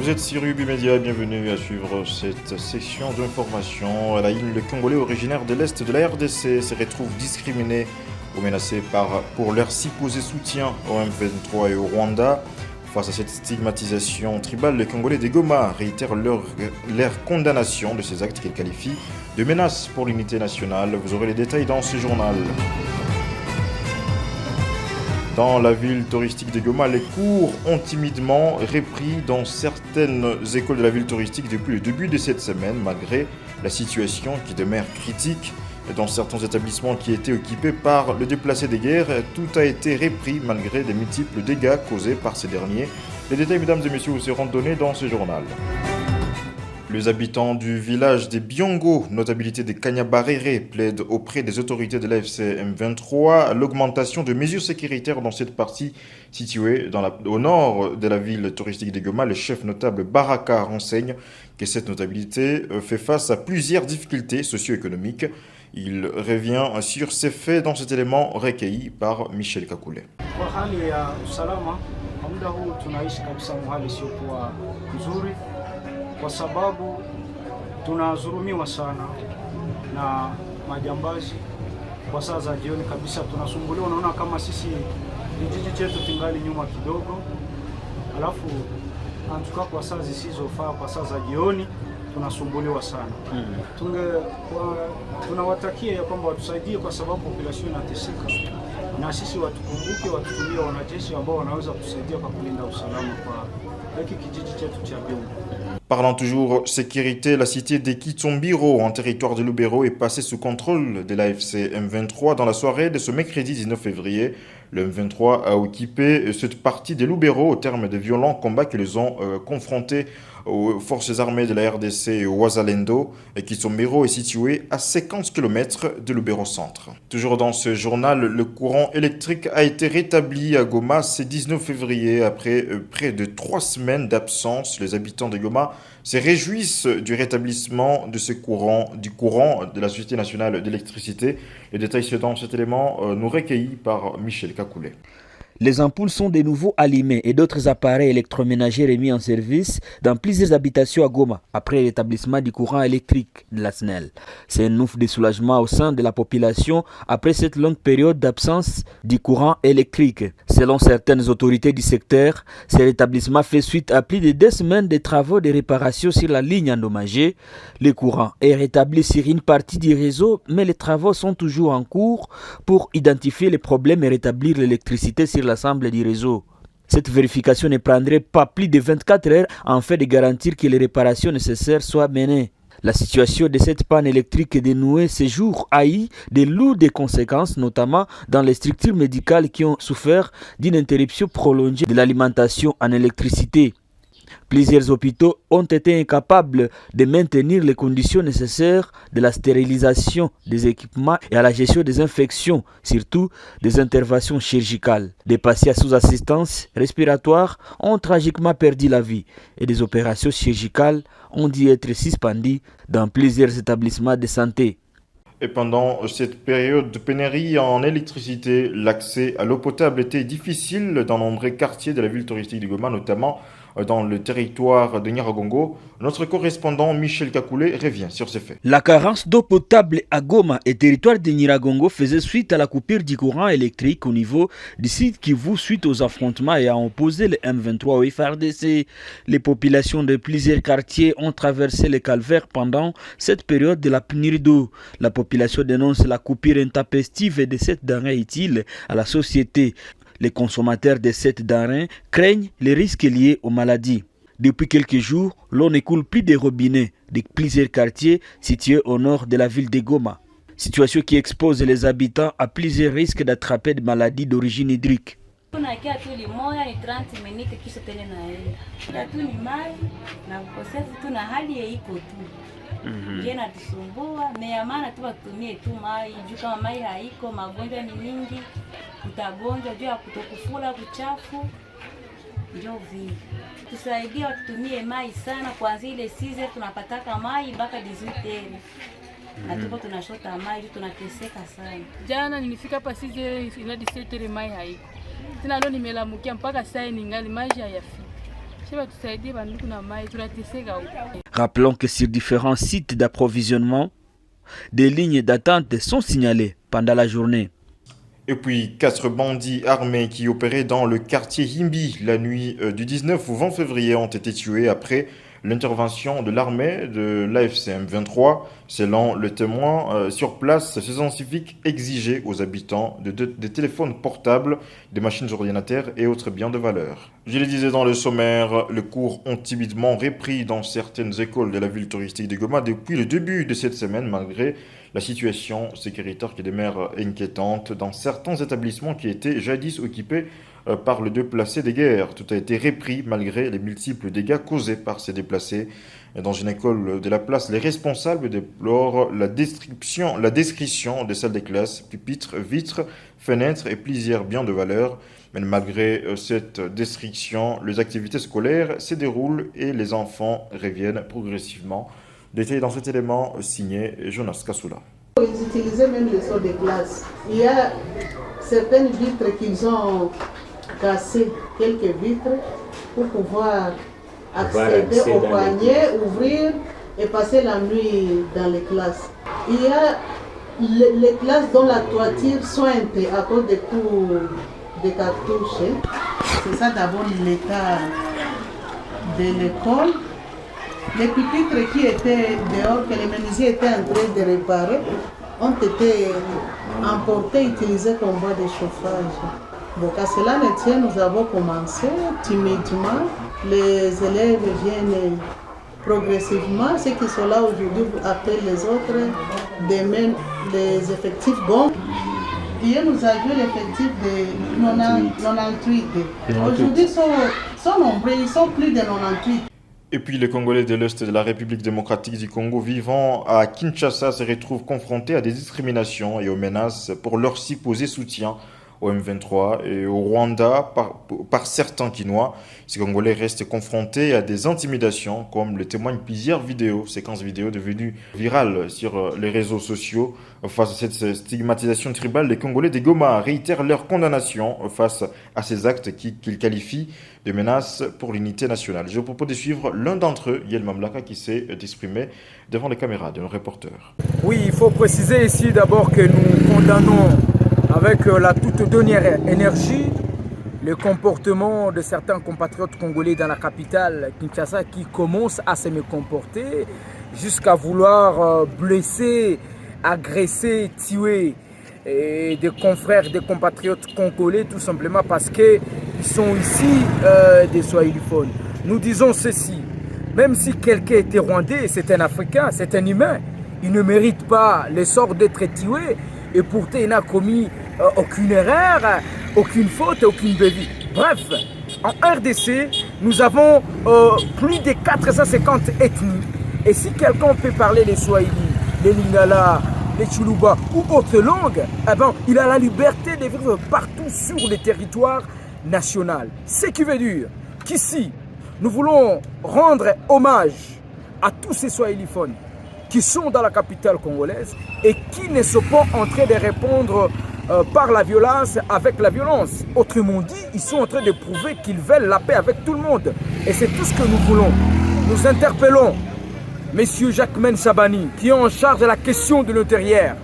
Vous êtes sur UB Media, bienvenue à suivre cette session d'information. À la une, le Congolais originaire de l'Est de la RDC se retrouve discriminé ou menacé pour leur supposé soutien au M23 et au Rwanda. Face à cette stigmatisation tribale, les Congolais de Goma réitèrent leur condamnation de ces actes qu'ils qualifient de menaces pour l'unité nationale. Vous aurez les détails dans ce journal. Dans la ville touristique de Goma, les cours ont timidement repris dans certaines écoles de la ville touristique depuis le début de cette semaine, malgré la situation qui demeure critique. Dans certains établissements qui étaient occupés par le déplacé de guerre, tout a été repris malgré les multiples dégâts causés par ces derniers. Les détails, mesdames et messieurs, vous seront donnés dans ce journal. Les habitants du village des Biongo, notabilité de Kanyabarere, plaident auprès des autorités de l'AFC M23 l'augmentation de mesures sécuritaires dans cette partie située au nord de la ville touristique de Goma. Le chef notable Baraka renseigne que cette notabilité fait face à plusieurs difficultés socio-économiques. Il revient sur ces faits dans cet élément recueilli par Michel Kakule. Kwa sababu tunazulumiwa sana na majambazi kwa saa za jioni kabisa, tunasumbuliwa. Unaona kama sisi kijiji chetu tingali nyuma kidogo, alafu antuka kwa saa zisizofaa, kwa saa za jioni tunasumbuliwa sana. Tunawatakia ya kwamba watusaidie kwa sababu population inateseka, na sisi watukumbuke, watutumie wanajeshi ambao wanaweza kusaidia kwa kulinda usalama kwa hiki kijiji chetu cha Biongo. Parlant toujours sécurité, la cité de Kitsombiro, en territoire de Lubero, est passée sous contrôle de l'AFC M23 dans la soirée de ce mercredi 19 février. Le M23 a occupé cette partie de Lubero au terme de violents combats qui les ont confrontés aux forces armées de la RDC et au Wazalendo. Et Kitsombiro est situé à 50 km de Lubero centre. Toujours dans ce journal, le courant électrique a été rétabli à Goma ce 19 février après près de 3 semaines d'absence. Les habitants de Goma se réjouissent du rétablissement de du courant de la Société nationale d'électricité. Les détails sont dans cet élément nous recueillis par Michel Kakule. Les ampoules sont de nouveau allumées et d'autres appareils électroménagers remis en service dans plusieurs habitations à Goma après l'établissement du courant électrique de la SNEL. C'est un ouf de soulagement au sein de la population après cette longue période d'absence du courant électrique. Selon certaines autorités du secteur, ce rétablissement fait suite à plus de 2 semaines de travaux de réparation sur la ligne endommagée. Le courant est rétabli sur une partie du réseau, mais les travaux sont toujours en cours pour identifier les problèmes et rétablir l'électricité sur l'ensemble du réseau. Cette vérification ne prendrait pas plus de 24 heures afin de garantir que les réparations nécessaires soient menées. La situation de cette panne électrique dénouée ces jours a eu de lourdes conséquences, notamment dans les structures médicales qui ont souffert d'une interruption prolongée de l'alimentation en électricité. Plusieurs hôpitaux ont été incapables de maintenir les conditions nécessaires de la stérilisation des équipements et à la gestion des infections, surtout des interventions chirurgicales. Des patients sous assistance respiratoire ont tragiquement perdu la vie et des opérations chirurgicales ont dû être suspendues dans plusieurs établissements de santé. Et pendant cette période de pénurie en électricité, l'accès à l'eau potable était difficile dans nombreux quartiers de la ville touristique de Goma, notamment dans le territoire de Nyiragongo. Notre correspondant Michel Kakule revient sur ces faits. La carence d'eau potable à Goma et territoire de Nyiragongo faisait suite à la coupure du courant électrique au niveau du site Kivu suite aux affrontements et a opposé le M23 au FARDC. Les populations de plusieurs quartiers ont traversé le calvaire pendant cette période de la pénurie d'eau. La population dénonce la coupure intempestive de cette denrée utile à la société. Les consommateurs de cette denrée craignent les risques liés aux maladies. Depuis quelques jours, l'eau ne coule plus des robinets de plusieurs quartiers situés au nord de la ville de Goma. Situation qui expose les habitants à plusieurs risques d'attraper des maladies d'origine hydrique. Je natusumbua na maana tu watumie tu mai juu kama mai haiko magonjwa ni mingi, utagonjwa juu ya kutokufula kuchafu, ndio vile tusaidie watutumie mai sana. Kuanzia ile season tunapataka mai mpaka 18 na tuko tunashota mai juu tunateseka sana. Jana nilifika hapa season ina 17 mai haiko tena, ndo nimelamukia mpaka sasa ningali maji hayafiki. Rappelons que sur différents sites d'approvisionnement, des lignes d'attente sont signalées pendant la journée. Et puis, 4 bandits armés qui opéraient dans le quartier Himbi la nuit du 19 au 20 février ont été tués après l'intervention de l'armée de l'AFCM 23. Selon le témoin, sur place, ces scientifiques exigeaient aux habitants des téléphones portables, des machines ordinateurs et autres biens de valeur. Je le disais dans le sommaire, les cours ont timidement repris dans certaines écoles de la ville touristique de Goma depuis le début de cette semaine, malgré la situation sécuritaire qui demeure inquiétante dans certains établissements qui étaient jadis occupés par les déplacés de guerre. Tout a été repris malgré les multiples dégâts causés par ces déplacés. Dans une école de la place, les responsables déplorent la description des salles de classe, pupitres, vitres, fenêtres et plusieurs biens de valeur. Mais malgré cette destruction, les activités scolaires se déroulent et les enfants reviennent progressivement. Détail dans cet élément signé Jonas Kassoula. Ils utilisaient même les salles de classe. Il y a certaines vitres qu'ils ont cassées, quelques vitres, pour pouvoir accéder au panier, ouvrir et passer la nuit dans les classes. Il y a les classes dont la toiture sointe à cause des coups de cartouches. C'est ça d'abord l'état de l'école. Les pupitres qui étaient dehors, que les menuisiers étaient en train de réparer, ont été emportés, utilisés comme voie de chauffage. Donc à cela ne tient, nous avons commencé timidement. Les élèves viennent progressivement. Ceux qui sont là aujourd'hui appellent les autres. Demain, les effectifs bons. Hier, nous avions l'effectif de 98. Aujourd'hui, ils sont nombreux, ils sont plus de 98. Et puis les Congolais de l'Est de la République démocratique du Congo vivant à Kinshasa se retrouvent confrontés à des discriminations et aux menaces pour leur supposé soutien au M23 et au Rwanda par certains Kinois. Ces Congolais restent confrontés à des intimidations, comme le témoignent plusieurs séquences vidéo devenues virales sur les réseaux sociaux. Face à cette stigmatisation tribale, les Congolais de Goma réitèrent leur condamnation face à ces actes qu'ils qualifient de menaces pour l'unité nationale. Je vous propose de suivre l'un d'entre eux, Yel Mamlaka, qui s'est exprimé devant les caméras de nos reporters. Oui, il faut préciser ici d'abord que nous condamnons avec la toute dernière énergie le comportement de certains compatriotes congolais dans la capitale Kinshasa qui commencent à se comporter jusqu'à vouloir blesser, agresser, tuer des confrères, des compatriotes congolais tout simplement parce qu'ils sont ici des swahiliphones. Nous disons ceci, même si quelqu'un était rwandais, c'est un Africain, c'est un humain, il ne mérite pas le sort d'être tué. Et pourtant, il n'a commis aucune erreur, aucune faute, aucune bévue. Bref, en RDC, nous avons plus de 450 ethnies. Et si quelqu'un peut parler les Swahili, les Lingala, les Chuluba ou autres langues, eh ben, il a la liberté de vivre partout sur le territoire national. Ce qui veut dire qu'ici, nous voulons rendre hommage à tous ces Swahiliphones qui sont dans la capitale congolaise et qui ne sont pas en train de répondre par la violence avec la violence. Autrement dit, ils sont en train de prouver qu'ils veulent la paix avec tout le monde. Et c'est tout ce que nous voulons. Nous interpellons M. Jacquemaine Sabani, qui est en charge de la question de l'intérieur,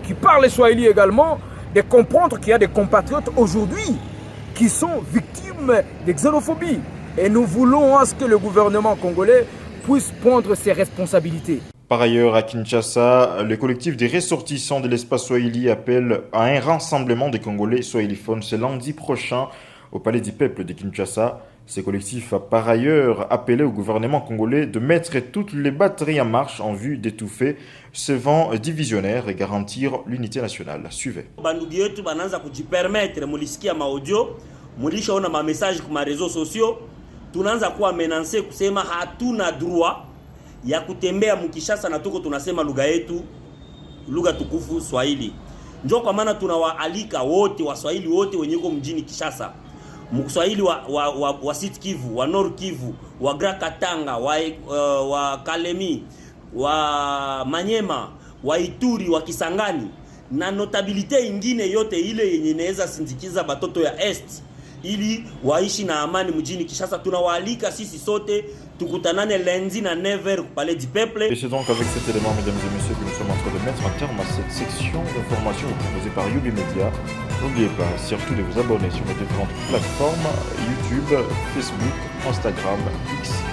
qui parle swahili également, de comprendre qu'il y a des compatriotes aujourd'hui qui sont victimes de xénophobie. Et nous voulons à ce que le gouvernement congolais puisse prendre ses responsabilités. Par ailleurs, à Kinshasa, le collectif des ressortissants de l'espace Swahili appelle à un rassemblement des Congolais swahiliphones ce lundi prochain au Palais du Peuple de Kinshasa. Ce collectif a par ailleurs appelé au gouvernement congolais de mettre toutes les batteries en marche en vue d'étouffer ce vent divisionnaire et garantir l'unité nationale. Suivez. Bandugu yetu bananza kujipermettre, mulisikia maaudio, mulishaona ma message kwa réseaux sociaux, tunaanza kuwa menanse kusema hatuna droit ya kutembea mkishasa na tuko tunasema lugha yetu, lugha tukufu Swahili. Njoo kwa maana tunawaalika wote Waswahili wote wenye uko mjini Kishasa. Mswahili wa Sud Kivu, wa Nord Kivu, wa Grand Katanga, wa Kalemi, wa Manyema, wa Ituri, wa Kisangani na notabilite ingine yote ile yenye inaweza sindikiza batoto ya Est ili waishi na amani mjini Kinshasa. Tunawaalika sisi sote tukutanane lundi na 9h au Palais du Peuple. Et c'est donc avec cet élément, mesdames et messieurs, que nous sommes en train de mettre un terme à cette section d'information proposée par Yubi Media. N'oubliez pas surtout de vous abonner sur les différentes plateformes YouTube, Facebook, Instagram, X